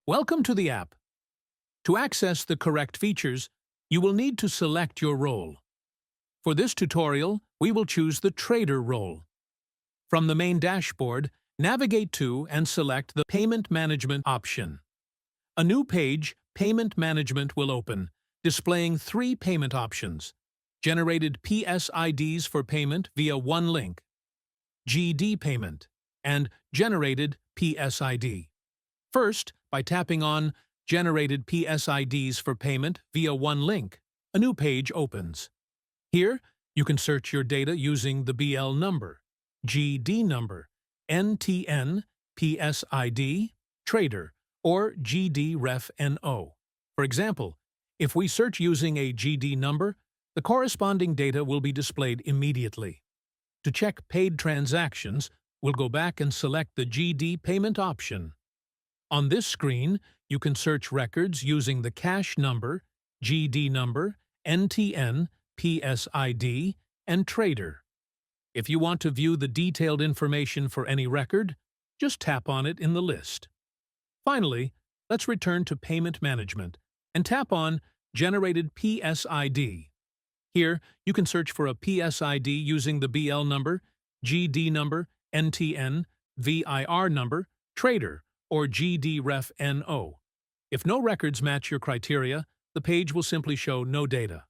Welcome to the app. To access the correct features, you will need to select your role. For this tutorial, we will choose the Trader role. From the main dashboard, navigate to and select the Payment Management option. A new page, Payment Management, will open, displaying three payment options: Generated PSIDs for payment via one link, GD payment, and Generated PSID. First, by tapping on Generated PSIDs for payment via one link, a new page opens. Here, you can search your data using the VIR number, GD number, NTN, PSID, Trader, or GD-REF-NO. For example, if we search using a GD number, the corresponding data will be displayed immediately. To check paid transactions, we'll go back and select the GD payment option. On this screen, you can search records using the cash number, GD number, NTN, PSID, and Trader. If you want to view the detailed information for any record, just tap on it in the list. Finally, let's return to Payment Management and tap on Generated PSID. Here, you can search for a PSID using the VIR number, GD number, NTN, VIR number, Trader, or GD-REF-NO. If no records match your criteria, the page will simply show no data.